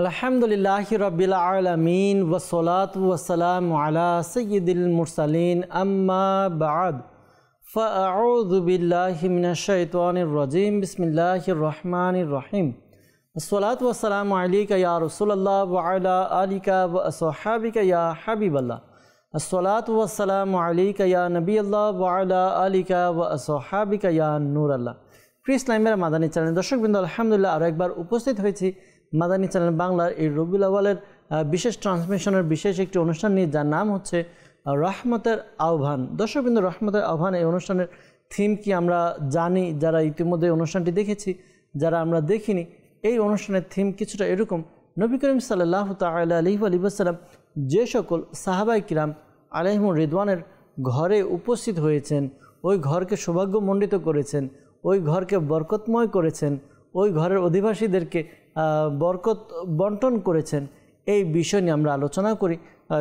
আলহামদুলিল্লাহি রাব্বিল আলামিন ওয়াসসালাতু ওয়াসসালামু আলা সাইয়্যিদিল মুরসালিন আম্মা বা'দ ফাআউযু বিল্লাহি মিনাশ শাইতানির রাজীম বিসমিল্লাহির রহমানির রহিম আসসালাতু ওয়াসসালামু আলাইকা ইয়া রাসূলুল্লাহ ওয়া আলা আলিকা ওয়া আসহাবিকা ইয়া হাবিবাল্লাহ আসসালাতু ওয়াসসালামু আলাইকা ইয়া নবিয়াল্লাহ ওয়া আলা আলিকা ওয়া আসহাবিকা ইয়া নূরাল্লাহ। প্রিয় ইসলামের মাদানী চ্যানেল দর্শকবৃন্দ, আলহামদুলিল্লাহ আরও একবার উপস্থিত হয়েছি মাদানী চ্যানেল বাংলার এই রবিউল আউয়ালের বিশেষ ট্রান্সমিশনের বিশেষ একটি অনুষ্ঠান নিয়ে, যার নাম হচ্ছে রহমতের আহ্বান। দর্শকবৃন্দ, রহমতের আহ্বান এই অনুষ্ঠানের থিম কি আমরা জানি, যারা ইতিমধ্যে অনুষ্ঠানটি দেখেছি, যারা আমরা দেখিনি। এই অনুষ্ঠানের থিম কিছুটা এরকম: নবী করিম সাল্লাল্লাহু তাআলা আলাইহি ওয়াসাল্লাম যে সকল সাহাবায়ে কিরাম আলাইহিমুর রিদওয়ানের ঘরে উপস্থিত হয়েছেন, ওই ঘরকে সৌভাগ্যমণ্ডিত করেছেন, ওই ঘরকে বরকতময় করেছেন, ওই ঘরের অধিবাসীদেরকে বরকত বন্টন করেছেন, এই বিষয় নিয়ে আমরা আলোচনা করি।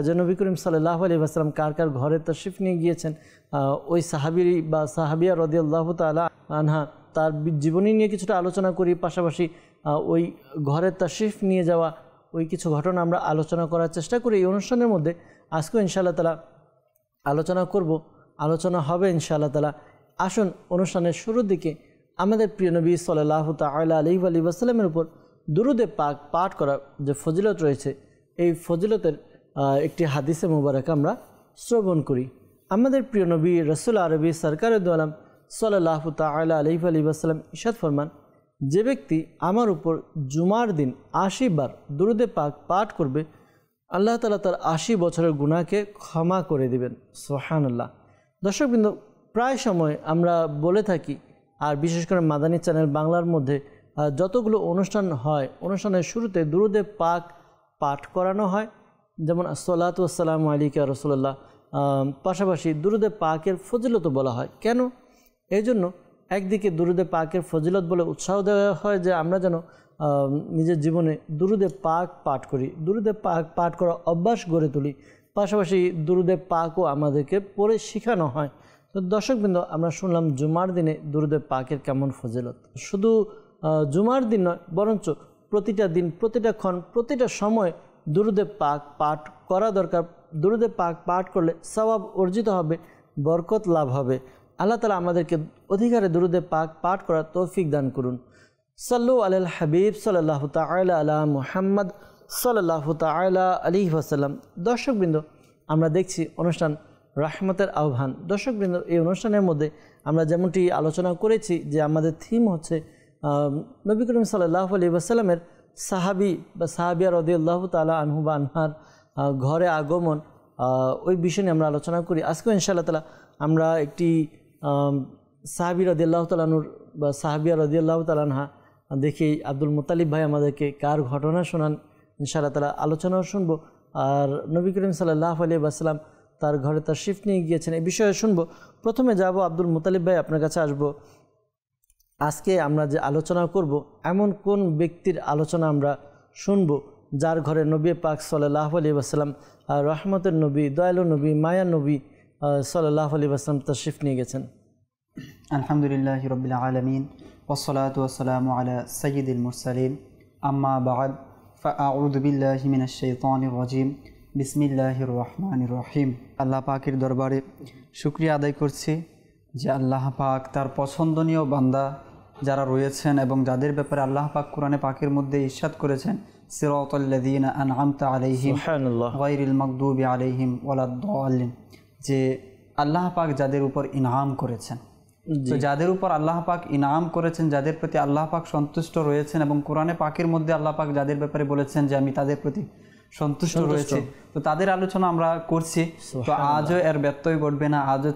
যে নবী করিম সাল্লাল্লাহু আলাইহি ওয়াসাল্লাম কার কার ঘরে তাশরিফ নিয়ে গিয়েছেন, ওই সাহাবী বা সাহাবিয়া রাদিয়াল্লাহু তাআলা আনহা তার জীবনী নিয়ে কিছুটা আলোচনা করি। পাশাপাশি ওই ঘরের তাশরিফ নিয়ে যাওয়া ওই কিছু ঘটনা আমরা আলোচনা করার চেষ্টা করি এই অনুষ্ঠানের মধ্যে। আজকেও ইনশাআল্লাহ তাআলা আলোচনা হবে ইনশাআল্লাহ তাআলা। আসুন, অনুষ্ঠানের শুরুর দিকে আমাদের প্রিয় নবী সাল্লাল্লাহু তাআলা আলাইহি ওয়াসাল্লামের উপর দুরূদে পাক পাঠ করার যে ফজিলত রয়েছে, এই ফজিলতের একটি হাদিসে মুবারক আমরা শ্রবণ করি। আমাদের প্রিয় নবী রাসূল আরবি সরকারে দু আলম সাল্লাল্লাহু তাআলা আলাইহি ওয়াসাল্লাম ইরশাদ ফরমান, যে ব্যক্তি আমার উপর জুমার দিন ৮০ বার দুরূদে পাক পাঠ করবে, আল্লাহ তাআলা তার ৮০ বছরের গুনাহকে ক্ষমা করে দিবেন। সুবহানাল্লাহ। দর্শকবৃন্দ, প্রায় সময় আমরা বলে থাকি, আর বিশেষ করে মাদানী চ্যানেল বাংলার মধ্যে যতগুলো অনুষ্ঠান হয়, অনুষ্ঠানের শুরুতে দুরূদে পাক পাঠ করানো হয়, যেমন আসসালাতু ওয়াসসালামু আলাইকা ইয়া রাসূলুল্লাহ। পাশাপাশি দুরূদে পাকের ফজিলত বলা হয়। কেন? এই জন্য একদিকে দুরূদে পাকের ফজিলত বলে উৎসাহ দেওয়া হয় যে আমরা যেন নিজের জীবনে দুরূদে পাক পাঠ করি, দুরূদে পাক পাঠ করা অভ্যাস গড়ে তুলি। পাশাপাশি দুরূদে পাকও আমাদেরকে পড়ে শেখানো হয়। তো দর্শকবৃন্দ, আমরা শুনলাম জুমার দিনে দুরূদে পাকের কেমন ফজিলত। শুধু জুমার দিন নয়, বরঞ্চ প্রতিটা দিন, প্রতিটা ক্ষণ, প্রতিটা সময় দুরূদে পাক পাঠ করা দরকার। দুরূদে পাক পাঠ করলে সওয়াব অর্জিত হবে, বরকত লাভ হবে। আল্লাহ তাআলা আমাদেরকে অধিকারে দুরূদে পাক পাঠ করার তৌফিক দান করুন। সাল্লু আলাল হাবিব সাল্লাল্লাহু তাআলা আলা মুহাম্মদ সাল্লাল্লাহু তাআলা আলাইহি ওয়াসাল্লাম। দর্শকবৃন্দ, আমরা দেখছি অনুষ্ঠান রহমতের আহ্বান। দর্শকবৃন্দ, এই অনুষ্ঠানের মধ্যে আমরা যেমনটি আলোচনা করেছি যে আমাদের থিম হচ্ছে নবী করিম সাল্লাল্লাহু আলাইহি ওয়াসাল্লামের সাহাবী বা সাহাবিয়া রাদিয়াল্লাহু তাআলা আনহু বা আনহার ঘরে আগমন, ওই বিষয় নিয়ে আমরা আলোচনা করি। আজকেও ইনশাআল্লাহ তাআলা আমরা একটি সাহাবী রাদিয়াল্লাহু তাআলা আনহুর বা সাহাবিয়া রাদিয়াল্লাহু তাআলা আনহা দেখি আব্দুল মুত্তালিব ভাই আমাদেরকে কার ঘটনা শোনান, ইনশাআল্লাহ তাআলা আলোচনাও শুনবো। আর নবী করিম সাল্লাল্লাহু আলাইহি ওয়াসাল্লাম তার ঘরে তাশরিফ নিয়ে গিয়েছেন, এই বিষয়ে শুনবো। প্রথমে যাব আব্দুল মুত্তালিব ভাই, আপনার কাছে আসবো। আজকে আমরা যে আলোচনা করব, এমন কোন ব্যক্তির আলোচনা আমরা শুনব যার ঘরে নবী পাক সাল্লাল্লাহু আলাইহি ওয়াসাল্লাম রহমতের নবী, দয়ালু নবী, মায়া নবী সাল্লাল্লাহু আলাইহি ওয়াসাল্লাম তাশরিফ নিয়ে গেছেন? আলহামদুলিল্লাহি রাব্বিল আলামিন ওয়াসসালাতু ওয়াসসালামু আলা সাইয়্যিদিল মুরসালিন আম্মা বা'দ ফাআউযু বিল্লাহি মিনাশ শাইতানির রাজীম বিসমিল্লাহির রহমানির রহিম। আল্লাহ পাকের দরবারে শুকরিয়া আদায় করছি যে আল্লাহ পাক তার পছন্দনীয় বান্দা যারা রয়েছেন এবং যাদের ব্যাপারে আল্লাহ পাক কোরআনে পাকের মধ্যে ইরশাদ করেছেন, সিরাতাল্লাযীনা আনআমতা আলাইহিম গায়রিল মাগদুবি আলাইহিম ওয়ালাদ-দাল্লিন, যে আল্লাহ পাক যাদের উপর ইনআম করেছেন। তো যাদের উপর আল্লাহ পাক ইনাম করেছেন, যাদের প্রতি আল্লাহ পাক সন্তুষ্ট রয়েছেন, এবং কোরআনে পাকের মধ্যে আল্লাহ পাক যাদের ব্যাপারে বলেছেন যে আমি তাদের প্রতি সন্তুষ্ট রয়েছে, তো তাদের আলোচনা আমরা করছি। তো আজও এর ব্যত্যয় ঘটবে না, আজও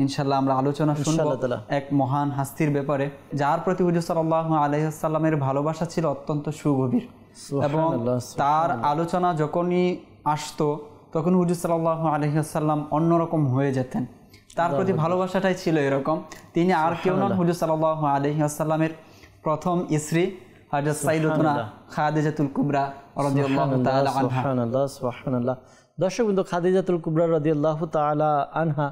ইনশাআল্লাহ আমরা আলোচনা শুনবো এক মহান হাস্তির ব্যাপারে, যার প্রতি হুজুর সাল্লাল্লাহু আলাইহি ওয়াসাল্লামের ভালোবাসা ছিল অত্যন্ত সুগভীর, এবং তার আলোচনা যখনই আসতো তখন হুজুর সাল্লাল্লাহু আলাইহি ওয়াসাল্লাম অন্যরকম হয়ে যেতেন। তার প্রতি ভালোবাসাটাই ছিল এরকম। তিনি আর কেউ নন, হুজুর সাল্লাল্লাহু আলাইহি ওয়াসাল্লামের প্রথম স্ত্রী হযরত সাইয়্যিদাতুনা খাদিজাতুল কুবরা রাদিয়াল্লাহু তাআলা আনহা। সুবহানাল্লাহ, সুবহানাল্লাহ। দর্শকবৃন্দ, খাদিজাতুল কুবরা রাদিয়াল্লাহু তাআলা আনহা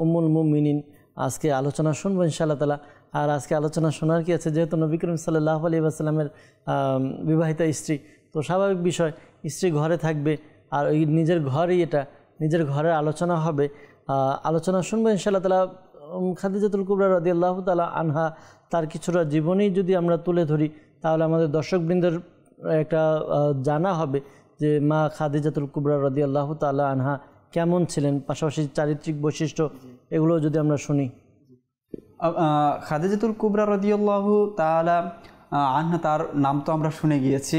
উম্মুল মুমিনিন, আজকে আলোচনা শুনবো ইনশাআল্লাহ তাআলা। আর আজকে আলোচনা শোনার কি আছে, যেহেতু নবী করিম সাল্লাল্লাহু আলাইহি ওয়াসাল্লামের বিবাহিতা স্ত্রী, তো স্বাভাবিক বিষয় স্ত্রী ঘরে থাকবে আর ওই নিজের ঘরই, এটা নিজের ঘরের আলোচনা হবে। আলোচনা শুনবো ইনশাআল্লাহ তাআলা। খাদিজাতুল কুবরা রাদিয়াল্লাহু তাআলা আনহা, তার কিছুটা জীবনী যদি আমরা তুলে ধরি তাহলে আমাদের দর্শকবৃন্দের একটা জানা হবে যে মা খাদিজাতুল কুবরা রাদিয়াল্লাহু তাআলা আনহা কেমন ছিলেন, পাশাপাশি চারিত্রিক বৈশিষ্ট্য এগুলো যদি আমরা শুনি। খাদিজাতুল কুবরা রাদিয়াল্লাহু তাআলা আনহা, তার নাম তো আমরা শুনে গিয়েছি,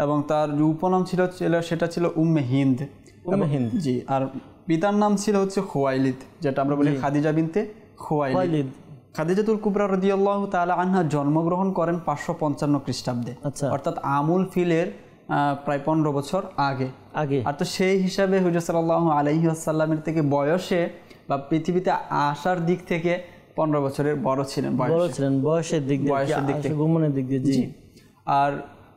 এবং তার যে উপনাম ছিল সেটা ছিল উম্মে হিন্দ। জি, আর পিতার নাম ছিল হচ্ছে খুয়াইলিদ, যেটা আমরা বলি খাদিজা বিনতে খুয়াইলিদ। খাদিজাতুল কুবরা রাদিয়াল্লাহু তাআলা আনহা জন্মগ্রহণ করেন 555 খ্রিস্টাব্দে, অর্থাৎ আমুল ফিলের প্রায় 15 বছর আগে। আর তো সেই হিসাবে হুজুর সাল্লাল্লাহু আলাইহি ওয়াসাল্লামের থেকে বয়সে বা পৃথিবীতে আসার দিক থেকে 15 বছরের বড় ছিলেন, বয়সের দিক থেকে, গুমনের দিক দিয়ে। জি। আর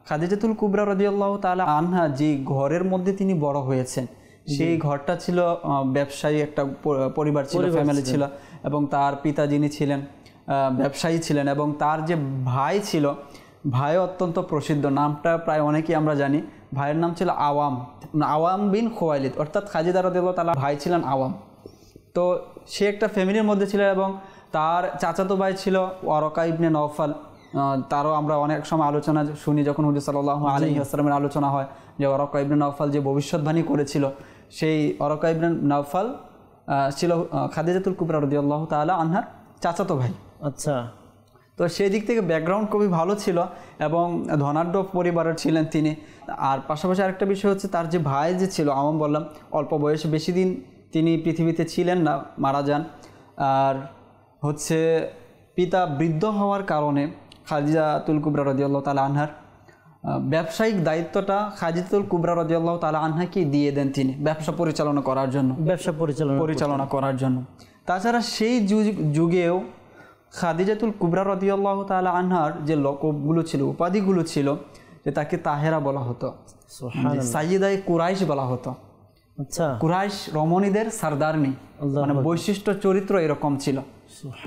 খাদিজাতুল কুবরা রাদিয়াল্লাহু তাআলা আনহা যে ঘরের মধ্যে তিনি বড় হয়েছেন, সেই ঘরটা ছিল ব্যবসায়ী একটা পরিবার ছিল, ফ্যামিলি ছিল, এবং তার পিতা যিনি ছিলেন ব্যবসায়ী ছিলেন, এবং তার যে ভাই ছিল, ভাই অত্যন্ত প্রসিদ্ধ, নামটা প্রায় অনেকেই আমরা জানি। ভাইয়ের নাম ছিল আওয়াম বিন খুয়াইলিদ, অর্থাৎ খাদিজা রাদিয়াল্লাহু তাআলা ভাই ছিলেন আওয়াম। তো সে একটা ফ্যামিলির মধ্যে ছিল, এবং তার চাচাতো ভাই ছিল ওয়ারাকা ইবনে নওফাল। তারও আমরা অনেক সময় আলোচনা শুনি, যখন হুজুর সাল্লাল্লাহু আলাইহি ওয়াসাল্লামের আলোচনা হয়, যে ওয়ারাকা ইবনে নওফাল যে ভবিষ্যৎবাণী করেছিল, সেই ওয়ারাকা ইবনে নওফাল ছিল খাদিজাতুল কুবরা রাদিয়াল্লাহু তাআলা আনহার চাচাতো ভাই। আচ্ছা। তো সেই দিক থেকে ব্যাকগ্রাউন্ড খুবই ভালো ছিল এবং ধনাঢ্য পরিবারের ছিলেন তিনি। আর পাশাপাশি আরেকটা বিষয় হচ্ছে, তার যে ভাই যে ছিল আওয়াম, বললাম অল্প বয়সে, বেশি দিন তিনি পৃথিবীতে ছিলেন না, মারা যান। আর হচ্ছে পিতা বৃদ্ধ হওয়ার কারণে খাদিজাতুল কুবরা রাদিয়াল্লাহু তাআলা আনহার ব্যবসায়িক দায়িত্বটা খাদিজাতুল কুবরা রাদিয়াল্লাহু তাআলা আনহাকে দিয়ে দেন তিনি, ব্যবসা পরিচালনা করার জন্য। তাছাড়া সেই যুগেও খাদিজাতুল কুবরা রাদিয়াল্লাহু তাআলা আনহার যে লকবগুলো ছিল, উপাধিগুলো ছিল, যে তাকে তাহেরা বলা হতো, সাইয়্যিদায়ে কুরাইশ বলা হতো। আচ্ছা। কুরাইশ রমণীদের সরদারনি, মানে বৈশিষ্ট্য চরিত্র এরকম ছিল,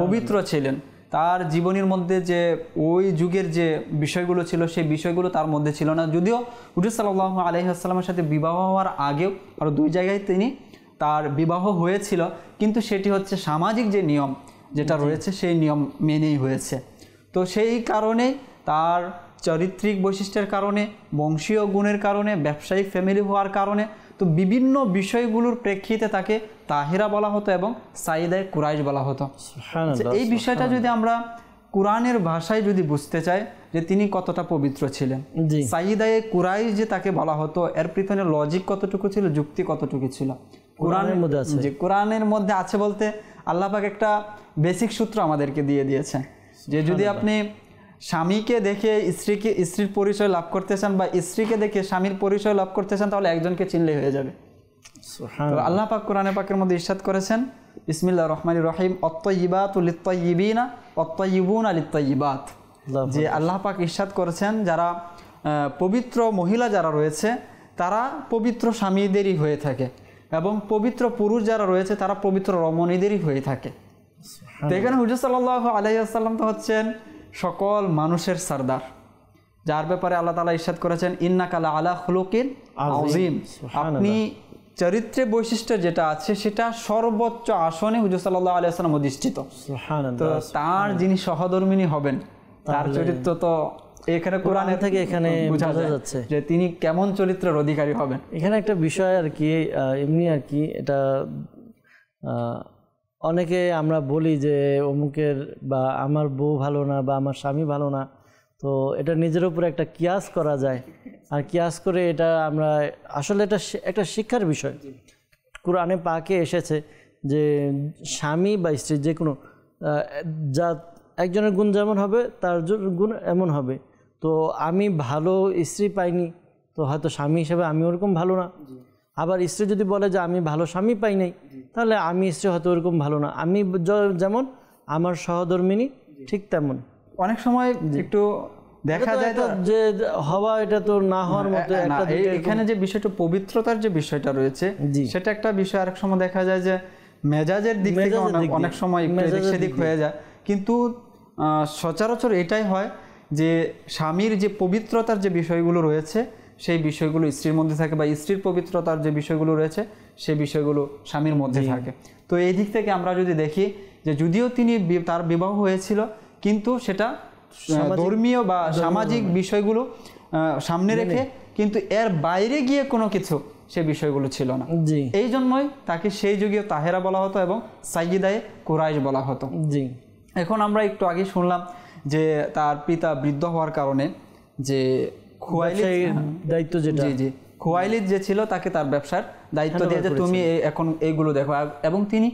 পবিত্র ছিলেন। তার জীবনীর মধ্যে যে ওই যুগের যে বিষয়গুলো ছিল, সেই বিষয়গুলো তার মধ্যে ছিল না। যদিও হুজুর সাল্লাল্লাহু আলাইহি ওয়াসাল্লামের সাথে বিবাহ হওয়ার আগেও আরও 2 জায়গায় তার বিবাহ হয়েছিল, কিন্তু সেটি হচ্ছে সামাজিক যে নিয়ম যেটা রয়েছে, সেই নিয়ম মেনেই হয়েছে। তো সেই কারণে, তার চারিত্রিক বৈশিষ্ট্যের কারণে, বংশীয় গুণের কারণে, ব্যবসায়িক ফ্যামিলি হওয়ার কারণে, তো বিভিন্ন বিষয়গুলোর প্রেক্ষিতে তাকে তাহেরা বলা হতো এবং সাইয়্যিদায়ে কুরাইশ বলা হতো। এই বিষয়টা যদি আমরা কোরআনের ভাষায় যদি বুঝতে চাই যে তিনি কতটা পবিত্র ছিলেন, সাইয়্যিদায়ে কুরাইশ যে তাকে বলা হতো, এর পিছনে লজিক কতটুকু ছিল, যুক্তি কতটুকু ছিল, কোরআনের মধ্যে আছে বলতে আল্লাহ পাক একটা বেসিক সূত্র আমাদেরকে দিয়ে দিয়েছেন, যে যদি আপনি স্বামীকে দেখে স্ত্রীর পরিচয় লাভ করতে চান, বা স্ত্রীকে দেখে স্বামীর পরিচয় লাভ করতে চান, তাহলে একজনকে চিনলে হয়ে যাবে। আল্লাহ পাক কোরআনে পাকের মধ্যে ইরশাদ করেছেন, বিসমিল্লাহির রহমানির রহিম, অত-তয়্যিবাতু লিত-তয়্যিবিনা ওয়াত-তয়্যিবুনা লিত-তয়্যিবাত। যে আল্লাহ পাক ইরশাদ করেছেন, যারা পবিত্র মহিলা যারা রয়েছে, তারা পবিত্র স্বামীদেরই হয়ে থাকে, এবং পবিত্র পুরুষ যারা রয়েছে, তারা পবিত্র রমণীদেরই হয়ে থাকে। তো এখানে হুজুর সাল্লাল্লাহু আলাইহি ওয়াসাল্লাম তো হচ্ছেন সকল মানুষের সরদার, যার ব্যাপারে আল্লাহ তাআলা ইরশাদ করেছেন, ইন্নাকা লাআলা খুলুকিন আযীম। আপনি চরিত্রে বৈশিষ্ট্য যেটা আছে, সেটা সর্বোচ্চ আসনে হুজুর সাল্লাল্লাহু আলাইহি ওয়াসাল্লাম অধিষ্ঠিত। তো তার যিনি সহধর্মিণী হবেন, তার চরিত্র তো এখানে কোরআন থেকে এখানে বোঝা যাচ্ছে যে তিনি কেমন চরিত্রের অধিকারী হবেন। এখানে একটা বিষয় আর কি, এমনি আর কি, এটা অনেকে আমরা বলি যে অমুকের বা আমার বউ ভালো না বা আমার স্বামী ভালো না, তো এটা নিজের উপরে একটা কিয়াস করা যায়, আর কিয়াস করে এটা আমরা আসলে এটা একটা শিক্ষার বিষয়। কোরআনে পাকে এসেছে যে স্বামী বা স্ত্রী যে কোনো যা একজনের গুণ যেমন হবে, তার গুণ এমন হবে। তো আমি ভালো স্ত্রী পাইনি, তো হয়তো স্বামী হিসেবে আমি ওরকম ভালো না। আবার স্ত্রী যদি বলে যে আমি ভালো স্বামী পাই নাই, তাহলে আমি স্ত্রী হয়তো ওরকম ভালো না। আমি যেমন আমার সহধর্মিনী ঠিক তেমন। অনেক সময় একটু দেখা যায় তো যে হওয়া, এটা তো না হওয়ার মতো একটা। এখানে যে বিষয়টা পবিত্রতার যে বিষয়টা রয়েছে, সেটা একটা বিষয়। আরেক সময় দেখা যায় যে মেজাজের দিক থেকে অনেক সময় এদিক সেদিক হয়ে যায়, কিন্তু সচরাচর এটাই হয় যে স্বামীর যে পবিত্রতার যে বিষয়গুলো রয়েছে সেই বিষয়গুলো স্ত্রীর মধ্যে থাকে, বা স্ত্রীর পবিত্রতার যে বিষয়গুলো রয়েছে সেই বিষয়গুলো স্বামীর মধ্যে থাকে। তো এই দিক থেকে আমরা যদি দেখি যে যদিও তার বিবাহ হয়েছিল, কিন্তু সেটা ধর্মীয় বা সামাজিক বিষয়গুলো সামনে রেখে, কিন্তু এর বাইরে গিয়ে কোনো কিছু সে বিষয়গুলো ছিল না। এই জন্যই তাকে সেই যুগীয় তাহেরা বলা হতো এবং সাইয়্যিদায়ে কুরাইশ বলা হতো। এখন আমরা একটু আগে শুনলাম যে তার পিতা বৃদ্ধ হওয়ার কারণে যে খুয়াইলিদ যে ছিল তাকে তার ব্যবসার দায়িত্ব দিয়ে যে তুমি এখন এইগুলো দেখো। এবং তিনি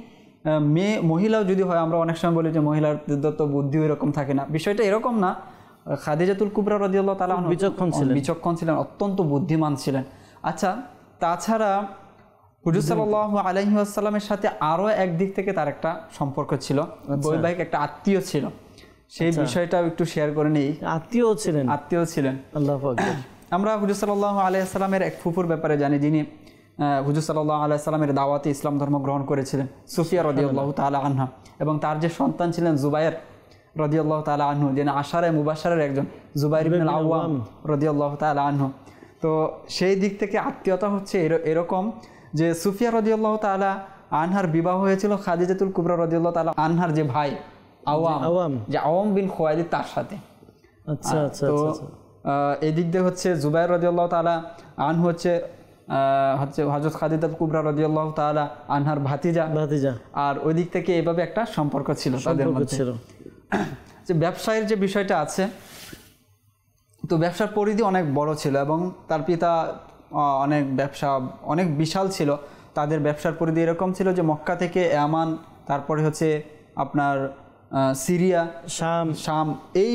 মহিলাও যদি হয়, আমরা অনেক সময় বলি যে মহিলার তো বুদ্ধি এরকম থাকে না, বিষয়টা এরকম না। খাদিজাতুল কুবরা রাদিয়াল্লাহু তাআলা বিচক্ষণ ছিলেন, অত্যন্ত বুদ্ধিমান ছিলেন। আচ্ছা, তাছাড়া হুজুর সাল্লাল্লাহু আলাইহি ওয়াসাল্লামের সাথে আরও একদিক থেকে তার একটা সম্পর্ক ছিল, বৈবাহিক একটা আত্মীয় ছিল। সেই বিষয়টাও একটু শেয়ার করে নেই। আত্মীয় ছিলেন। আল্লাহু আকবার। আমরা হুজুর সাল্লাল্লাহু আলাইহি ওয়াসাল্লামের এক ফুফুর ব্যাপারে জানি, যিনি হুজুর সাল্লাল্লাহু আলাইহি ওয়াসাল্লামের দাওয়াতে ইসলাম ধর্ম গ্রহণ করেছিলেন, সুফিয়া রাদিয়াল্লাহু তাআলা আনহা। এবং তার যে সন্তান ছিলেন জুবায়ের রাদিয়াল্লাহু তাআলা আনহু, যিনি আশারে মুবাশশারের একজন, জুবায়ের ইবনে আওয়াম রাদিয়াল্লাহু তাআলা আনহু। তো সেই দিক থেকে আত্মীয়তা হচ্ছে এরকম যে সুফিয়া রাদিয়াল্লাহু তাআলা আনহার বিবাহ হয়েছিল খাদিজাতুল কুবরা রাদিয়াল্লাহু তাআলা আনহার যে ভাই আওয়াম, যে আওয়াম বিন খুয়াইলিদ তার সাথে। আচ্ছা আচ্ছা। তো এই দিক দিয়ে হচ্ছে জুবায়ের রাদিয়াল্লাহু তাআলা আনহু হচ্ছে হযরত খাদিজাতুল কুবরা রাদিয়াল্লাহু তাআলা আনহার ভাতিজা। আর ওই দিক থেকে এইভাবে একটা সম্পর্ক ছিল তাদের মধ্যে। যে ব্যবসায়ের যে বিষয়টা আছে, তো ব্যবসার পরিধি অনেক বড় ছিল এবং তার পিতা অনেক বিশাল ছিল। তাদের ব্যবসার পরিধি এরকম ছিল যে মক্কা থেকে ইয়ামান, তারপরে হচ্ছে আপনার সিরিয়া, শাম, এই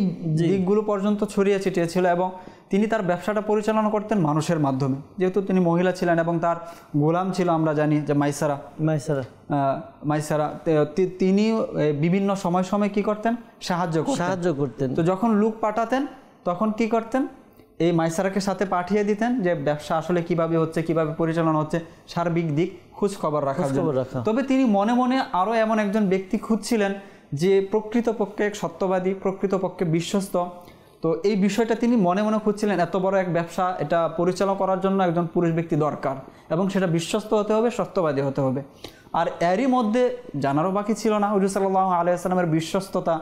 দিকগুলো পর্যন্ত ছড়িয়ে ছিটিয়ে ছিল। এবং তিনি তার ব্যবসাটা পরিচালনা করতেন মানুষের মাধ্যমে, যেহেতু তিনি মহিলা ছিলেন এবং তার গোলাম ছিল, আমরা জানি যে মাইসারা। তিনি বিভিন্ন সময় কি করতেন, সাহায্য করতেন। তো যখন লোক পাঠাতেন তখন কি করতেন, এই মাইসারাকে সাথে পাঠিয়ে দিতেন যে ব্যবসা আসলে কিভাবে হচ্ছে, কিভাবে পরিচালনা হচ্ছে, সার্বিক দিক খোঁজ খবর রাখার জন্য। তবে তিনি মনে মনে আরও এমন একজন ব্যক্তি খুঁজছিলেন যে প্রকৃতপক্ষে সত্যবাদী, প্রকৃতপক্ষে বিশ্বস্ত। তো এই বিষয়টা তিনি মনে মনে খুঁজছিলেন, এত বড় এক ব্যবসা, এটা পরিচালনা করার জন্য একজন পুরুষ ব্যক্তি দরকার এবং সেটা বিশ্বস্ত হতে হবে, সত্যবাদী হতে হবে। আর এরই মধ্যে জানারও বাকি ছিল না হুজুর সাল্লাল্লাহু আলাইহি ওয়াসাল্লামের বিশ্বস্ততা,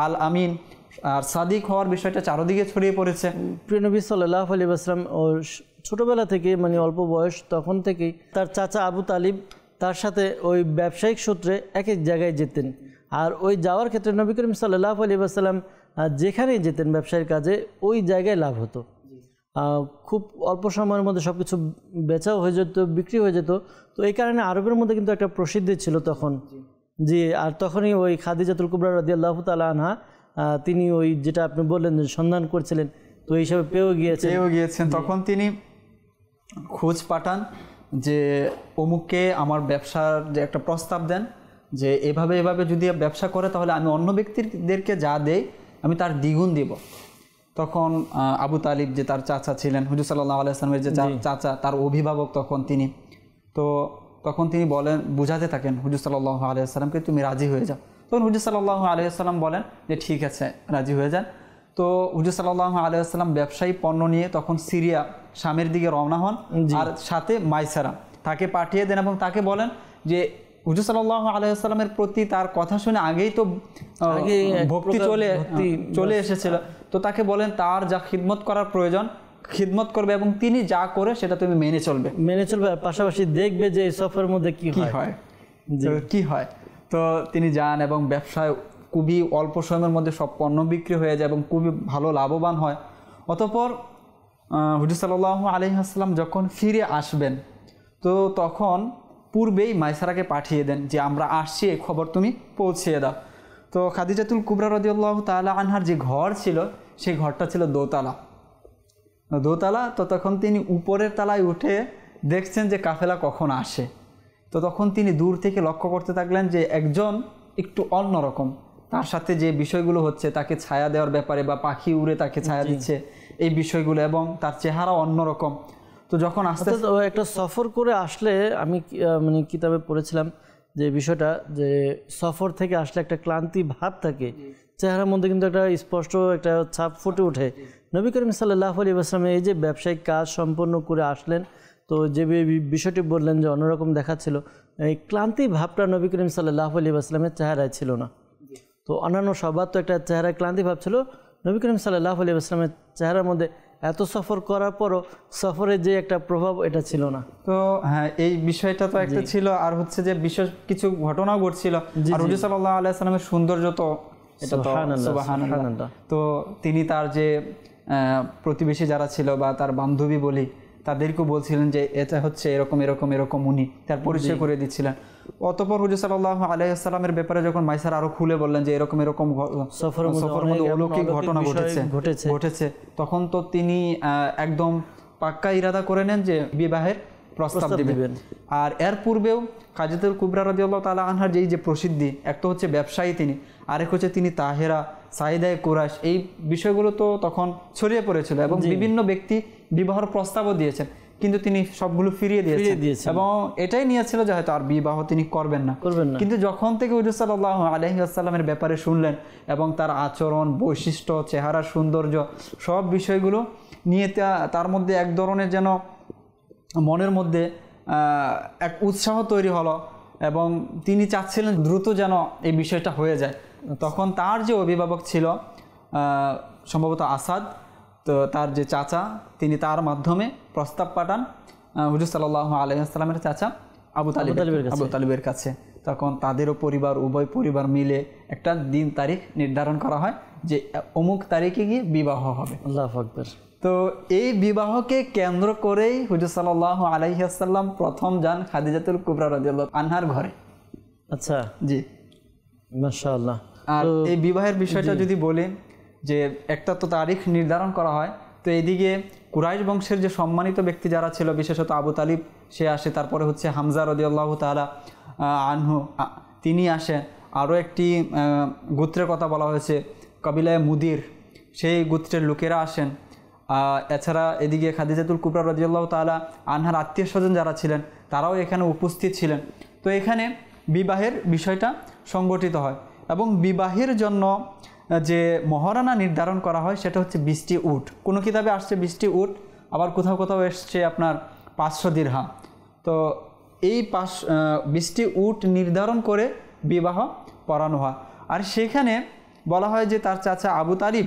আল আমিন আর সাদিক হওয়ার বিষয়টা চারদিকে ছড়িয়ে পড়েছে। প্রিয় নবী সাল্লাল্লাহু আলাইহি ওয়াসাল্লাম ও ছোটবেলা থেকে, মানে অল্প বয়স তখন থেকেই তার চাচা আবু তালিব তার সাথে ওই ব্যবসায়িক সূত্রে এক এক জায়গায় যেতেন। আর ওই যাওয়ার ক্ষেত্রে নবী করিম সাল্লাল্লাহু আলাইহি ওয়াসাল্লাম যেখানেই যেতেন ব্যবসায়ের কাজে, ওই জায়গায় লাভ হতো। খুব অল্প সময়ের মধ্যে সব কিছু বেচাও হয়ে যেত, বিক্রি হয়ে যেত। তো এই কারণে আরবের মধ্যে কিন্তু একটা প্রসিদ্ধি ছিল তখন। আর তখনই ওই খাদিজাতুল কুবরা রাদিয়াল্লাহু তাআলা আনহা, তিনি ওই যেটা আপনি বললেন সন্ধান করছিলেন, তো এই হিসাবে পেয়েও গিয়েছেন। তখন তিনি খোঁজ পাঠান যে অমুককে আমার ব্যবসার যে একটা প্রস্তাব দেন, যে এভাবে যদি ব্যবসা করে তাহলে আমি অন্য ব্যক্তিদেরকে যা দেই আমি তার দ্বিগুণ দিব। তখন আবু তালিব, যে তার চাচা ছিলেন, হুজুর সাল্লাল্লাহু আলাইহি ওয়াসাল্লামের যে চাচা, তার অভিভাবক তখন তিনি বলেন, বুঝাতে থাকেন হুজুর সাল্লাল্লাহু আলাইহি ওয়াসাল্লামকে, তুমি রাজি হয়ে যাও। তখন হুজুর সাল্লাল্লাহু আলাইহি ওয়াসাল্লাম বলেন যে ঠিক আছে, রাজি হয়ে যান। তো হুজুর সাল্লাল্লাহু আলাইহি ওয়াসাল্লাম ব্যবসায়ী পণ্য নিয়ে তখন সিরিয়া, শামের দিকে রওনা হন। আর সাথে মাইসারা তাকে পাঠিয়ে দেন এবং তাকে বলেন যে হুজুর সাল্লাল্লাহু আলাইহি ওয়াসাল্লামের প্রতি তার কথা শুনে আগেই তো ভক্তি চলে এসেছিল। তো তাকে বলেন তার যা খিদমত করার প্রয়োজন খিদমত করবে এবং তিনি যা করে সেটা তুমি মেনে চলবে, পাশাপাশি দেখবে যে এই সফরের মধ্যে কি হয়। তো তিনি যান এবং ব্যবসায় খুবই অল্প সময়ের মধ্যে সব পণ্য বিক্রি হয়ে যায় এবং খুবই ভালো লাভবান হয়। অতঃপর হুজুর সাল্লাল্লাহু আলাইহি ওয়াসাল্লাম যখন ফিরে আসবেন, তো তখন পূর্বেই মাইসারাকে পাঠিয়ে দেন যে আমরা আসছি, এই খবর তুমি পৌঁছিয়ে দাও। তো খাদিজাতুল কুবরা রাদিয়াল্লাহু তাআলা আনহার যে ঘর ছিল, সেই ঘরটা ছিল দোতলা। তো তখন তিনি উপরের তলায় উঠে দেখছেন যে কাফেলা কখন আসে। তো তখন তিনি দূর থেকে লক্ষ্য করতে থাকলেন যে একজন একটু অন্যরকম, তার সাথে যে বিষয়গুলো হচ্ছে, তাকে ছায়া দেওয়ার ব্যাপারে বা পাখি উড়ে তাকে ছায়া দিচ্ছে, এই বিষয়গুলো, এবং তার চেহারা অন্যরকম। তো যখন আস্তে আস্তে একটা সফর করে আসলে, আমি মানে কিতাবে পড়েছিলাম যে বিষয়টা, যে সফর থেকে আসলে একটা ক্লান্তি ভাব থাকে, চেহারার মধ্যে কিন্তু একটা স্পষ্ট একটা ছাপ ফুটে ওঠে। নবী করিম সাল্লাল্লাহু আলাইহি ওয়াসাল্লাম এই যে ব্যবসায়িক কাজ সম্পন্ন করে আসলেন, তো যে বিষয়টি বললেন যে অন্যরকম দেখাচ্ছিল, এই ক্লান্তি ভাবটা নবী করিম সাল্লাল্লাহু আলাইহি ওয়াসাল্লামের চেহারায় ছিল না। তো অন্যান্য সবার তো একটা চেহারায় ক্লান্তি ভাব ছিল, নবী করিম সাল্লাল্লাহু আলাইহি ওয়াসাল্লামের চেহারার মধ্যে এত সফর করার পরও সফরের যে একটা প্রভাব এটা ছিল না। তো হ্যাঁ, এই বিষয়টা তো একটা ছিল, আর হচ্ছে যে বিশেষ কিছু ঘটনাও ঘটছিল। আর হুজুর সাল্লাল্লাহু আলাইহি ওয়াসাল্লামের সৌন্দর্য তো এটা তো সুবহানাল্লাহ। তো তিনি তার যে প্রতিবেশী যারা ছিল বা তার বান্ধবী বলি, তাদেরকেও বলছিলেন যে এটা হচ্ছে এরকম এরকম এরকম, উনি তার পরিচয় করে দিচ্ছিলেন। অতঃপর হুজুর সাল্লাল্লাহু আলাইহি ওয়াসাল্লামের ব্যাপারে যখন মাইসার আরো খুলে বললেন যে এরকম এরকম সফরের মধ্যে অলৌকিক ঘটনা ঘটেছে, তখন তো তিনি একদম পাক্কা ইরাদা করে নেন যে বিবাহের প্রস্তাব দিবেন। আর এর পূর্বেও খাদিজাতুল কুবরা রাদিয়াল্লাহু তাআলা আনহার যে প্রসিদ্ধি, এক তো হচ্ছে ব্যবসায়ী তিনি, আরেক হচ্ছে তিনি তাহেরা, সাইদায়ে কুরাইশ, এই বিষয়গুলো তো তখন ছড়িয়ে পড়েছিল এবং বিভিন্ন ব্যক্তি বিবাহের প্রস্তাবও দিয়েছেন, কিন্তু তিনি সবগুলো ফিরিয়ে দিয়েছেন এবং এটাই নিয়েছিল যে হয়তো আর বিবাহ তিনি করবেন না। কিন্তু যখন থেকে হুজুর সাল্লাল্লাহু আলাইহি ওয়াসাল্লামের ব্যাপারে শুনলেন এবং তার আচরণ, বৈশিষ্ট্য, চেহারার সৌন্দর্য, সব বিষয়গুলো নিয়ে তার মধ্যে এক ধরনের যেন মনের মধ্যে এক উৎসাহ তৈরি হলো এবং তিনি চাচ্ছিলেন দ্রুত যেন এই বিষয়টা হয়ে যায়। তখন তার যে অভিভাবক ছিল সম্ভবত আসাদ, তো তার যে চাচা, তিনি তার মাধ্যমে প্রস্তাব পাঠান হুজুর সাল্লাল্লাহু আলাইহি ওয়াসাল্লামের চাচা আবু তালিবের কাছে। তখন তাদেরও পরিবার, উভয় পরিবার মিলে একটা দিন তারিখ নির্ধারণ করা হয় যে অমুক তারিখে গিয়ে বিবাহ হবে। আল্লাহু আকবার। তো এই বিবাহকে কেন্দ্র করেই হুজুর সাল্লাল্লাহু আলাইহি ওয়াসাল্লাম প্রথম যান খাদিজাতুল কুবরা রাদিয়াল্লাহু আনহার ঘরে। আচ্ছা, জি, মাশাআল্লাহ। আর এই বিবাহের বিষয়টা যদি বলি, যে একটা তো তারিখ নির্ধারণ করা হয়, তো এইদিকে কুরাইশ বংশের যে সম্মানিত ব্যক্তি যারা ছিল, বিশেষত আবু তালিব সে আসে, তারপরে হচ্ছে হামজা রাদিয়াল্লাহু তাআলা আনহু তিনি আসেন, আরও একটি গোত্রের কথা বলা হয়েছে কবিলায়ে মুদির, সেই গোত্রের লোকেরা আসেন। এছাড়া এদিকে খাদিজাতুল কুবরা রাদিয়াল্লাহু তাআলা আনহার আত্মীয় স্বজন যারা ছিলেন তারাও এখানে উপস্থিত ছিলেন। তো এখানে বিবাহের বিষয়টা সংগঠিত হয় এবং বিবাহের জন্য যে মহারণা নির্ধারণ করা হয় সেটা হচ্ছে 20টি উট। কোনো কিতাবে আসছে 20টি উট, আবার কোথাও কোথাও এসছে আপনার 500 দিরহাম। তো এই 20টি উট নির্ধারণ করে বিবাহ পড়ানো হয়। আর সেখানে বলা হয় যে তার চাচা আবু তালিব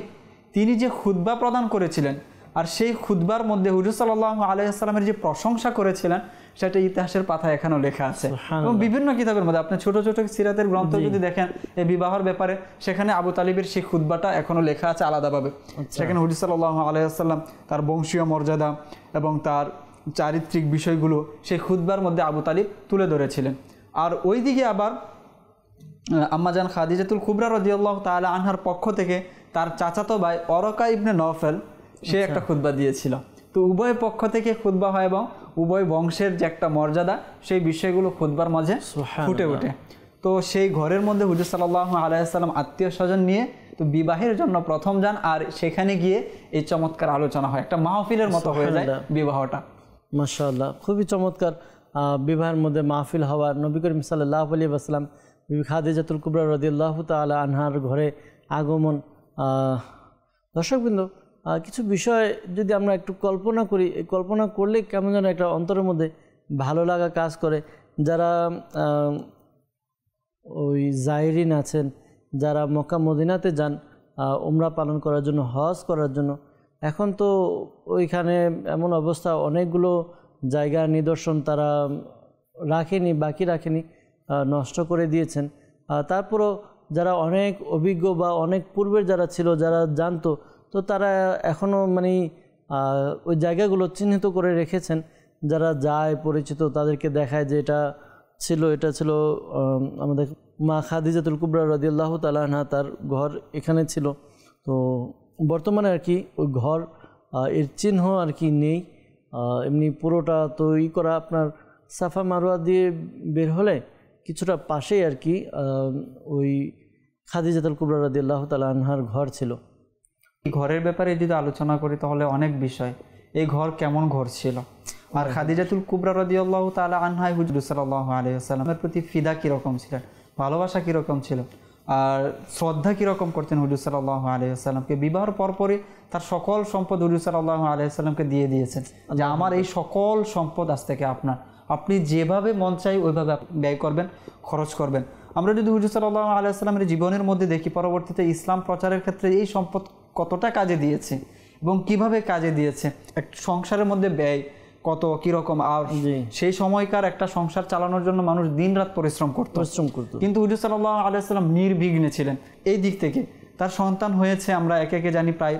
তিনি যে খুতবা প্রদান করেছিলেন, আর সেই খুতবার মধ্যে হুজুর সাল্লাল্লাহু আলাইহি ওয়াসাল্লামের যে প্রশংসা করেছিলেন সেটা ইতিহাসের পাতায় এখনো লেখা আছে এবং বিভিন্ন কিতাবের মধ্যে আপনি ছোট ছোট সিরাতের গ্রন্থ যদি দেখেন এই বিবাহের ব্যাপারে, সেখানে আবু তালিবের সেই খুতবাটা এখনো লেখা আছে আলাদাভাবে। সেখানে হুজুর সাল্লাল্লাহু আলাইহি ওয়াসাল্লাম তার বংশীয় মর্যাদা এবং তার চারিত্রিক বিষয়গুলো সেই খুতবার মধ্যে আবু তালিব তুলে ধরেছিলেন। আর ওইদিকে আবার আম্মাজান খাদিজাতুল কুবরা রাদিয়াল্লাহু তাআলা আনহার পক্ষ থেকে তার চাচাতো ভাই ওয়ারাকা ইবনে নওফেল সে একটা খুতবা দিয়েছিল। তো উভয় পক্ষ থেকে খুতবা হয় এবং উভয় বংশের যে একটা মর্যাদা সেই বিষয়গুলো খুতবার মাঝে ফুটে ওঠে। তো সেই ঘরের মধ্যে হুজুর সাল্লাল্লাহু আলাইহি ওয়াসাল্লাম আত্মীয় স্বজন নিয়ে তো বিবাহের জন্য প্রথম যান, আর সেখানে গিয়ে এই চমৎকার আলোচনা হয়, একটা মাহফিলের মতো হয়ে যায় বিবাহটা। মাশাআল্লাহ, খুবই চমৎকার বিবাহের মধ্যে মাহফিল হওয়া। নবী করিম সাল্লাল্লাহু আলাইহি ওয়াসাল্লাম বিবি খাদিজাতুল কুবরা রাদিয়াল্লাহু তাআলা আনহার ঘরে আগমন। দর্শকবৃন্দ, কিছু বিষয় যদি আমরা একটু কল্পনা করি, এই কল্পনা করলে কেমন যেন একটা অন্তরের মধ্যে ভালো লাগা কাজ করে। যারা ওই জায়রিন আছেন, যারা মক্কা মদিনাতে যান উমরা পালন করার জন্য, হজ করার জন্য, এখন তো ওইখানে এমন অবস্থা, অনেকগুলো জায়গা নিদর্শন তারা রাখেনি, বাকি রাখেনি, নষ্ট করে দিয়েছেন। তারপরও যারা অনেক অভিজ্ঞ বা অনেক পূর্বের যারা ছিল, যারা জানতো, তো তারা এখনও মানে ওই জায়গাগুলো চিহ্নিত করে রেখেছেন। যারা যায় পরিচিত তাদেরকে দেখায় যে এটা ছিল আমাদের মা খাদিজাতুল কুবরা রাদিয়াল্লাহু তাআলা আনহা, তার ঘর এখানে ছিল। তো বর্তমানে আর কি ওই ঘর এর চিহ্ন আর কি নেই। এমনি পুরোটা তো করা আপনার সাফা মারওয়া দিয়ে বের হলে কিছুটা পাশেই আর কি ওই খাদিজাতুল কুবরা রাদিয়াল্লাহু তাআলা আনহার ঘর ছিল। ঘরের ব্যাপারে যদি আলোচনা করি তাহলে অনেক বিষয়, এই ঘর কেমন ঘর ছিল, আর খাদিজাতুল কুবরা রাদিয়াল্লাহু তাআলা আনহা হুজুর সাল্লাল্লাহু আলাইহি ওয়াসাল্লামের প্রতি ফিদা কীরকম ছিলেন, ভালোবাসা কীরকম ছিল। আর শ্রদ্ধা কীরকম করতেন হুজুর সাল্লাল্লাহু আলাইহি ওয়াসাল্লামকে। বিবাহের পরপরই তার সকল সম্পদ হুজুর সাল্লাল্লাহু আলাইহি ওয়াসাল্লামকে দিয়ে দিয়েছেন যে আমার এই সকল সম্পদ আজ থেকে আপনার, আপনি যেভাবে মন চাই ওইভাবে ব্যয় করবেন, খরচ করবেন। আমরা যদি হুজুর সাল্লাল্লাহু আলাইহি ওয়াসাল্লামের জীবনের মধ্যে দেখি, পরবর্তীতে ইসলাম প্রচারের ক্ষেত্রে এই সম্পদ কতটা কাজে দিয়েছে এবং কিভাবে কাজে দিয়েছে, একটা সংসারের মধ্যে ব্যয় কত কীরকম। আর সেই সময়কার একটা সংসার চালানোর জন্য মানুষ দিনরাত পরিশ্রম করত। কিন্তু হুজুর সাল্লাল্লাহু আলাইহি ওয়াসাল্লাম নির্বিঘ্নে ছিলেন এই দিক থেকে। তার সন্তান হয়েছে আমরা একে একে জানি প্রায়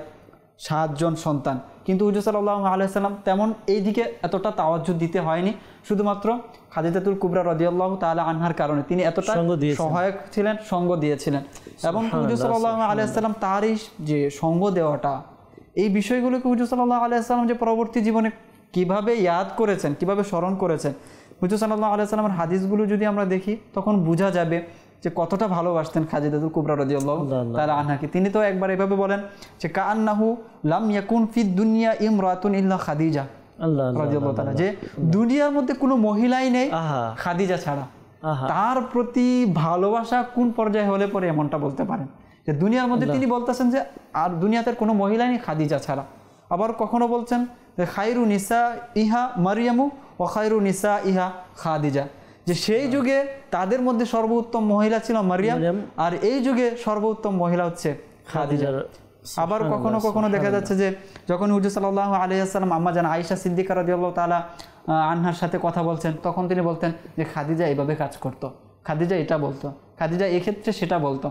7 জন সন্তান, কিন্তু হুজুর সাল্লাল্লাহু আলাইহি ওয়াসাল্লাম তেমন এই দিকে এতটা তাওয়াজ্জুহ দিতে হয়নি। শুধুমাত্র খাদিজাতুল কুবরা রাদিয়াল্লাহু তাআলা আনহার কারণে তিনি এতটা সহায়ক ছিলেন, সঙ্গ দিয়েছিলেন। এবং হুজুর সাল্লাল্লাহু আলাইহি ওয়াসাল্লাম তার এই যে সঙ্গ দেওয়াটা, এই বিষয়গুলোকে হুজুর সাল্লাল্লাহু আলাইহি ওয়াসাল্লাম যে পরবর্তী জীবনে কিভাবে ইয়াদ করেছেন, কিভাবে স্মরণ করেছেন, হুজুর সাল্লাল্লাহু আলাইহি ওয়াসাল্লামের হাদিসগুলো যদি আমরা দেখি তখন বোঝা যাবে যে কতটা ভালোবাসতেন খাদিজাতুল কুবরা রাদিয়াল্লাহু তাআলা আনহাকে। তিনি তো একবার এভাবে বলেন যে কাআন্নাহু লাম ইয়াকুন ফিদ দুনিয়া ইমরাতুন ইল্লা খাদিজা রাদিয়াল্লাহু তাআলা, যে দুনিয়ার মধ্যে কোনো মহিলাই নেই খাদিজা ছাড়া। তার প্রতি ভালোবাসা কোন পর্যায়ে হলে পরে এমনটা বলতে পারেন যে দুনিয়ার মধ্যে তিনি বলতেছেন যে আর দুনিয়াতে কোনো মহিলাই নেই খাদিজা ছাড়া। আবার কখনো বলছেন যে খায়রু নিসা ইহা মারিয়ামু ও খায়রু নিসা ইহা খাদিজা, যে সেই যুগে তাদের মধ্যে সর্বোত্তম মহিলা ছিল মারিয়াম, আর এই যুগে সর্বোত্তম মহিলা হচ্ছে খাদিজা। আবার কখনো কখনো দেখা যাচ্ছে যে যখন হুজুর সাল্লাল্লাহু আলাইহি ওয়াসাল্লাম আম্মা জান আয়েশা সিদ্দিকা রাদিয়াল্লাহু তাআলা আনহার সাথে কথা বলছেন, তখন তিনি বলতেন যে খাদিজা এইভাবে কাজ করতো, খাদিজা এটা বলতো, খাদিজা এক্ষেত্রে সেটা বলতো।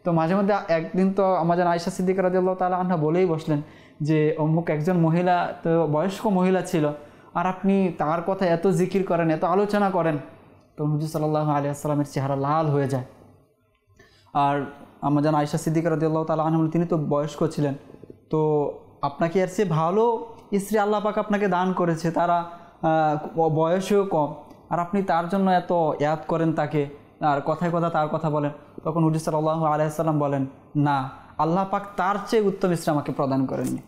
তো মাঝে মধ্যে একদিন তো আম্মা জান আয়েশা সিদ্দিকা রাদিয়াল্লাহু তাআলা আনহা বলেই বসলেন যে অমুক একজন মহিলা তো বয়স্ক মহিলা ছিল, আর আপনি তার কথা এত জিকির করেন, এত আলোচনা করেন। তো হুজুর সাল্লাল্লাহু আলাইহি ওয়াসাল্লামের চেহারা লাল হয়ে যায়। আর আম্মা জান আয়েশা সিদ্দিকা রাদিয়াল্লাহু তাআলা আনহা, তিনি তো বয়স্ক ছিলেন, তো আপনাকে এর চেয়ে ভালো স্ত্রী আল্লাহ পাক আপনাকে দান করেছে, তারা বয়সেও কম, আর আপনি তার জন্য এত ইয়াদ করেন তাকে, আর কথায় কথা তার কথা বলেন। তখন হুজুর সাল্লাল্লাহু আলাইহি ওয়াসাল্লাম বলেন, না, আল্লাহ পাক তার চেয়ে উত্তম স্ত্রী আমাকে প্রদান করেননি।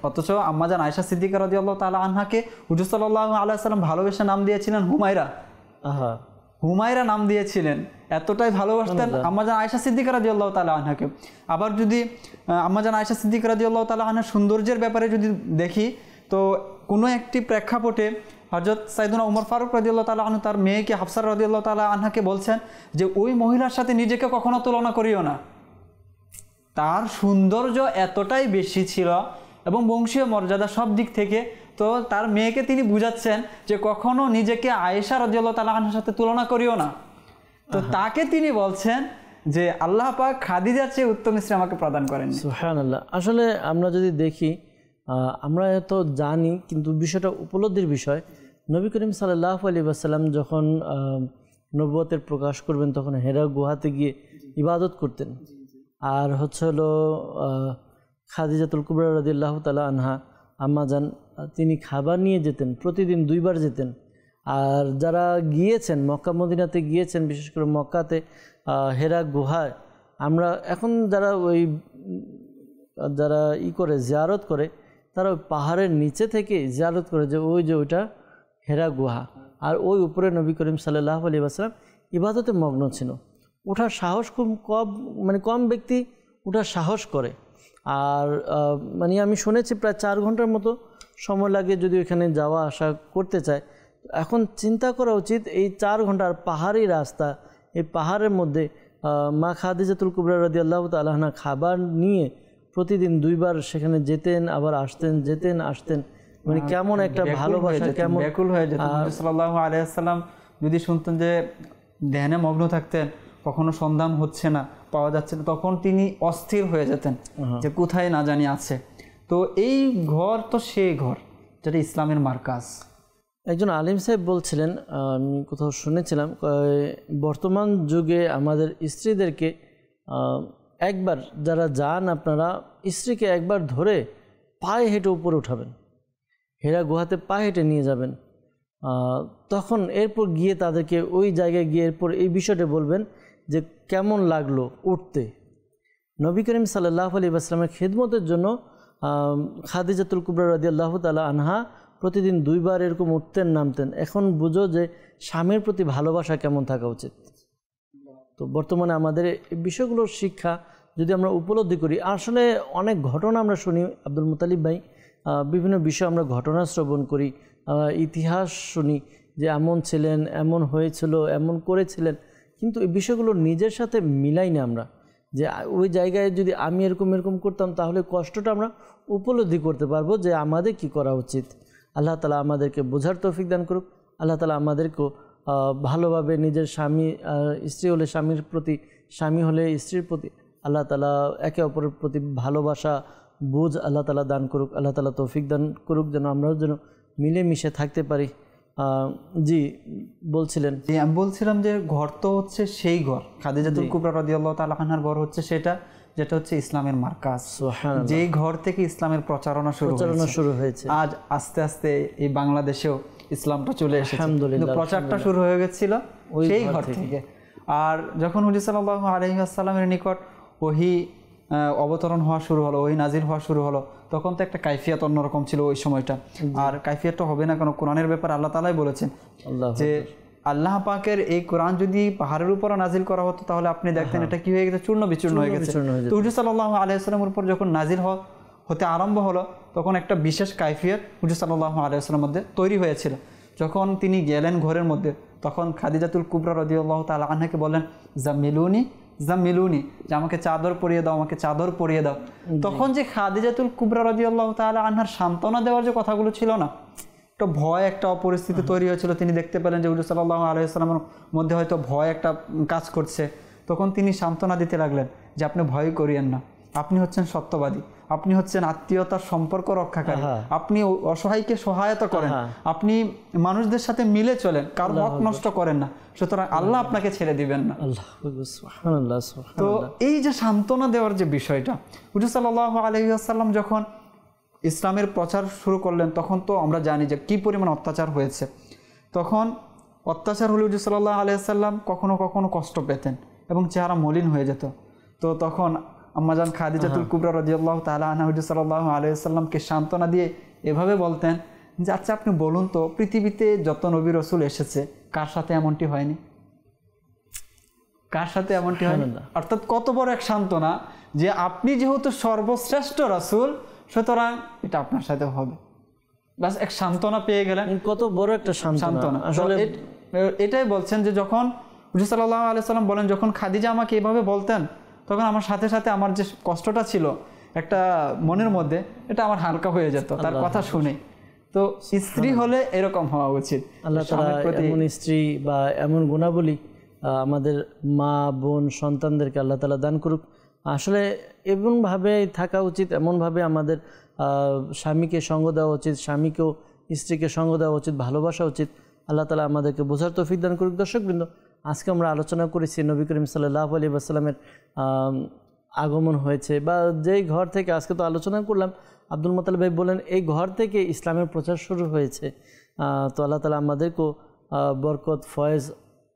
অথচ আম্মা জান আয়েশা সিদ্দিকা রাদিয়াল্লাহু তাআলা আনহাকে হুজুর সাল্লাল্লাহু আলাইহি ওয়াসাল্লাম ভালোবেসে নাম দিয়েছিলেন হুমায়রা। হুমায়রা নাম দিয়েছিলেন, এতটাই ভালোবাসতেন আম্মা জান আয়েশা সিদ্দিকা রাদিয়াল্লাহু তাআলা আনহাকে। আবার যদি আম্মা জান আয়েশা সিদ্দিকা রাদিয়াল্লাহু তাআলা আনহার সৌন্দর্যের ব্যাপারে যদি দেখি, তো কোনো একটি প্রেক্ষাপটে হযরত সাইয়েদুনা উমর ফারুক রাদিয়াল্লাহু তাআলা আনহু তার মেয়েকে হাফসা রাদিয়াল্লাহু তাআলা আনহাকে বলছেন যে ওই মহিলার সাথে নিজেকে কখনো তুলনা করিও না, তার সৌন্দর্য এতটাই বেশি ছিল এবং বংশীয় মর্যাদা সব দিক থেকে। তো তার মেয়েকে তিনি বুঝাচ্ছেন যে কখনো নিজেকে আয়েশা রাদিয়াল্লাহু তাআলা আনহার সাথে তুলনা করিও না। তো তাকে তিনি বলছেন যে আল্লাহ পাক খাদিজার চেয়ে উত্তম স্ত্রী আমাকে প্রদান করেন। সুবহানাল্লাহ। আসলে আমরা যদি দেখি, আমরা এত জানি, কিন্তু বিষয়টা উপলব্ধির বিষয়। নবী করিম সাল্লাল্লাহু আলাইহি ওয়াসাল্লাম যখন নবুয়তের প্রকাশ করবেন, তখন হেরা গুহাতে গিয়ে ইবাদত করতেন। আর হচ্ছে হলো খাদিজাতুল কুবরা রাদিয়াল্লাহু তাআলা আনহা আম্মা জান, তিনি খাবার নিয়ে যেতেন, প্রতিদিন 2 বার যেতেন। আর যারা গিয়েছেন মক্কা মদিনাতে গিয়েছেন, বিশেষ করে মক্কাতে হেরা গুহায়, আমরা এখন যারা করে জিয়ারত করে, তারা ওই পাহাড়ের নিচে থেকে জিয়ারত করে যে ওইটা হেরা গুহা, আর ওই উপরে নবী করিম সাল্লাল্লাহু আলাইহি ওয়াসাল্লাম ইবাদতে মগ্ন ছিল। ওঠার সাহস খুব কম ব্যক্তি ওঠার সাহস করে। আর আমি শুনেছি প্রায় 4 ঘন্টার মতো সময় লাগে যদি ওইখানে যাওয়া আসা করতে চায়। এখন চিন্তা করা উচিত, এই 4 ঘন্টার পাহাড়ি রাস্তা, এই পাহাড়ের মধ্যে মা খাদিজাতুল কুবরা রাদিয়াল্লাহু তাআলা আনহা খাবার নিয়ে প্রতিদিন 2 বার সেখানে যেতেন, আবার আসতেন, যেতেন আসতেন। কেমন একটা ভালোবাসা, কেমন ব্যাকুল হয়ে যেত। সাল্লাল্লাহু আলাইহি ওয়াসাল্লাম যদি শুনতেন যে ধ্যানে মগ্ন থাকতেন, কখনো সন্ধান হচ্ছে না, পাওয়া যাচ্ছে না, তখন তিনি অস্থির হয়ে যেতেন যে কোথায় না জানি আছে। তো এই ঘর তো সেই ঘর যেটা ইসলামের মার্কাজ। একজন আলিম সাহেব বলছিলেন, আমি কোথাও শুনেছিলাম, বর্তমান যুগে আমাদের স্ত্রীদেরকে একবার যারা যান, আপনারা স্ত্রীকে একবার ধরে পায়ে হেঁটে উপরে উঠাবেন, হেরা গুহাতে পায়ে হেঁটে নিয়ে যাবেন। তখন এরপর গিয়ে তাদেরকে ওই জায়গায় গিয়ে এরপর এই বিষয়টা বলবেন যে কেমন লাগলো উঠতে। নবী করিম সাল্লাল্লাহু আলাইহি ওয়াসাল্লামের খিদমতের জন্য খাদিজাতুল কুবরা রাদিয়াল্লাহু তাআলা আনহা প্রতিদিন 2 বার এরকম উঠতেন নামতেন। এখন বুঝো যে স্বামীর প্রতি ভালোবাসা কেমন থাকা উচিত। তো বর্তমানে আমাদের এই বিষয়গুলোর শিক্ষা যদি আমরা উপলব্ধি করি, আসলে অনেক ঘটনা আমরা শুনি আব্দুল মুতালিব ভাই, বিভিন্ন বিষয় আমরা ঘটনা শ্রবণ করি, ইতিহাস শুনি যে এমন ছিলেন, এমন হয়েছিল, এমন করেছিলেন, কিন্তু এই বিষয়গুলো নিজের সাথে মিলাই না আমরা, যে ওই জায়গায় যদি আমি এরকম করতাম তাহলে কষ্টটা আমরা উপলব্ধি করতে পারবো যে আমাদের কি করা উচিত। আল্লাহ তাআলা আমাদেরকে বোঝার তৌফিক দান করুক। আল্লাহ তাআলা আমাদেরকেও ভালোভাবে নিজের স্বামী, স্ত্রী হলে স্বামীর প্রতি, স্বামী হলে স্ত্রীর প্রতি আল্লাহ তাআলা একে অপরের প্রতি ভালোবাসা, বুঝ আল্লাহ তাআলা দান করুক। আল্লাহ তাআলা তৌফিক দান করুক যেন আমরাও যেন মিলেমিশে থাকতে পারি। জি বলছিলেন। জি, আমি বলছিলাম যে ঘর তো হচ্ছে সেই ঘর, খাদিজাতুল কুবরা রাদিয়াল্লাহু তাআলা আনহার ঘর হচ্ছে সেটা, যেটা হচ্ছে ইসলামের মার্কাজ, যেই ঘর থেকে ইসলামের প্রচারণা শুরু হয়েছে। আজ আস্তে আস্তে এই বাংলাদেশেও ইসলামটা চলে এসেছে, কিন্তু প্রচারটা শুরু হয়ে গেছিল সেই ঘর থেকে। আর যখন হুজুর সাল্লাল্লাহু আলাইহি ওয়াসাল্লামের নিকট ওহী অবতরণ হওয়া শুরু হলো, ওহী নাজিল হওয়া শুরু হলো, তখন তো একটা কাইফিয়াত অন্যরকম ছিল ওই সময়টা। আর কাইফিয়াতটা হবে না কেন, কোরআনের ব্যাপার আল্লাহ তাআলাই বলেছেন যে আল্লাহ পাকের এই কোরআন যদি পাহাড়ের উপর নাজিল করা হতো তাহলে আপনি দেখতেন এটা কি হয়ে গেছে, চূর্ণ বিচূর্ণ হয়ে গেছে। তো হুজুর সাল্লাল্লাহু আলাইহি ওয়াসাল্লামের উপর যখন নাজিল হতে আরম্ভ হলো, তখন একটা বিশেষ কাইফিয়াত হুজুর সাল্লাল্লাহু আলাইহি ওয়াসাল্লামের মধ্যে তৈরি হয়েছিল। যখন তিনি গেলেন ঘরের মধ্যে, তখন খাদিজাতুল কুবরা রাদিয়াল্লাহু তাআলা আনহাকে বললেন, জাম্মিলুনি জাম্মিলুনি, যে আমাকে চাদর পরিয়ে দাও, আমাকে চাদর পরিয়ে দাও। তখন যে খাদিজাতুল কুবরা রাদিয়াল্লাহু তাআলা আনহার সান্ত্বনা দেওয়ার যে কথাগুলো ছিল না, একটা ভয়, একটা অপরিস্থিতি তৈরি হয়েছিল। তিনি দেখতে পেলেন যে হুজুর সাল্লাল্লাহু আলাইহি ওয়াসাল্লামের মধ্যে হয়তো ভয় একটা কাজ করছে। তখন তিনি সান্ত্বনা দিতে লাগলেন যে আপনি ভয় করিয়েন না, আপনি হচ্ছেন সত্যবাদী, আপনি হচ্ছেন আত্মীয়তার সম্পর্ক রক্ষাকারী, আপনি অসহায়কে সহায়তা করেন, আপনি মানুষদের সাথে মিলে চলেন, কারো হক নষ্ট করেন না, সুতরাং আল্লাহ আপনাকে ছেড়ে দিবেন না। তো এই যে সান্ত্বনা দেওয়ার যে বিষয়টা, হুজুর সাল্লাল্লাহু আলাইহি ওয়াসাল্লাম যখন ইসলামের প্রচার শুরু করলেন, তখন তো আমরা জানি যে কী পরিমাণ অত্যাচার হয়েছে। তখন অত্যাচার হলে হুজুর সাল্লাল্লাহু আলাইহি ওয়াসাল্লাম কখনো কখনো কষ্ট পেতেন এবং চেহারা মলিন হয়ে যেত। তো তখন আম্মাজান খাদিজাতুল কুবরা রাদিয়াল্লাহু তাআলা আনহা হুজুর সাল্লাল্লাহু আলাইহি ওয়াসাল্লামকে সান্ত্বনা দিয়ে এভাবে বলতেন যে আচ্ছা আপনি বলুন তো, পৃথিবীতে যত নবী রাসূল এসেছে কার সাথে এমনটি হয়নি, কার সাথে এমনটি হয়নি? অর্থাৎ কত বড় এক সান্ত্বনা যে আপনি যেহেতু সর্বশ্রেষ্ঠ রাসূল, সুতরাং এটা আপনার সাথে হবে। বাস এক সান্ত্বনা পেয়ে গেলেন, কত বড় একটা সান্ত্বনা। আসলে এটাই বলছেন যে যখন হুজুর সাল্লাল্লাহু আলাইহি ওয়াসাল্লাম বলেন, যখন খাদিজা আমাকে এভাবে বলতেন, তখন আমার সাথে সাথে আমার যে কষ্টটা ছিল একটা মনের মধ্যে, এটা আমার হালকা হয়ে যেত তার কথা শুনে। তো স্ত্রী হলে এরকম হওয়া উচিত। আল্লাহ তাআলা এমন স্ত্রী বা এমন গুণাবলী আমাদের মা, বোন, সন্তানদেরকে আল্লাহ তাআলা দান করুক। আসলে এমনভাবে থাকা উচিত, এমনভাবে আমাদের স্বামীকে সঙ্গ দেওয়া উচিত, স্বামীকেও স্ত্রীকে সঙ্গ দেওয়া উচিত, ভালোবাসা উচিত। আল্লাহ তাআলা আমাদেরকে বোঝার তৌফিক দান করুক। দর্শকবৃন্দ, আজকে আমরা আলোচনা করেছি নবী করিম সাল্লাল্লাহু আলাইহি ওয়াসাল্লামের আগমন হয়েছে, বা যেই ঘর থেকে আজকে তো আলোচনা করলাম, আব্দুল মুতালিব ভাই বলেন এই ঘর থেকে ইসলামের প্রচার শুরু হয়েছে। তো আল্লাহ তাআলা আমাদেরকেও বরকত, ফয়েজ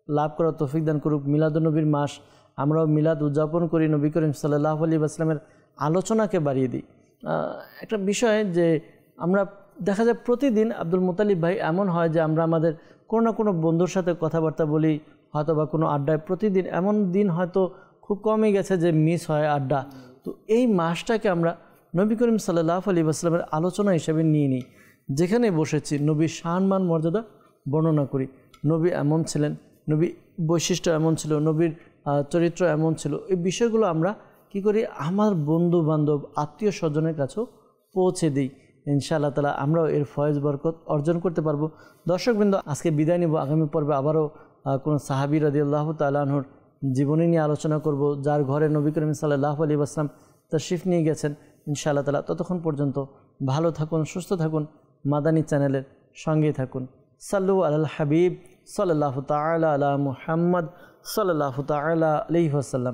লাভ করার তৌফিক দান করুক। মিলাদুন্নবীর মাস, আমরাও মিলাদ উদযাপন করি, নবী করিম সাল্লাল্লাহু আলাইহি ওয়াসাল্লামের আলোচনাকে বাড়িয়ে দিই। একটা বিষয় যে আমরা দেখা যায় প্রতিদিন আব্দুল মুতালিব ভাই এমন হয় যে আমরা আমাদের কোনো না কোনো বন্ধুর সাথে কথাবার্তা বলি, হয়তো বা কোনো আড্ডায়, প্রতিদিন এমন দিন হয়তো খুব কমই গেছে যে মিস হয় আড্ডা। তো এই মাসটাকে আমরা নবী করিম সাল্লাল্লাহু আলাইহি ওয়াসাল্লামের আলোচনা হিসেবে নিয়ে নিই, যেখানে বসেছি নবীর শান-মান মর্যাদা বর্ণনা করি। নবী এমন ছিলেন, নবী বৈশিষ্ট্য এমন ছিল, নবীর চরিত্র এমন ছিল। এই বিষয়গুলো আমরা কি করি, আমার বন্ধু বান্ধব, আত্মীয় স্বজনের কাছেও পৌঁছে দিই। ইনশাআল্লাহ তাআলা আমরাও এর ফয়েজ বরকত অর্জন করতে পারবো। দর্শকবৃন্দ, আজকে বিদায় নিব। আগামী পর্বে আবারও কোনো সাহাবী রাদিয়াল্লাহু তাআলা আনহুর জীবনী নিয়ে আলোচনা করব, যার ঘরে নবী করিম সাল্লাল্লাহু আলাইহি ওয়াসাল্লাম তাশরিফ নিয়ে গেছেন ইনশাআল্লাহ তাআলা। ততক্ষণ পর্যন্ত ভালো থাকুন, সুস্থ থাকুন, মাদানী চ্যানেলের সঙ্গেই থাকুন। সাল্লু আলাল হাবিব সাল্লাল্লাহু তাআলা আলা মুহাম্মদ সাল্লাল্লাহু তাআলা আলাইহি ওয়াসাল্লাম।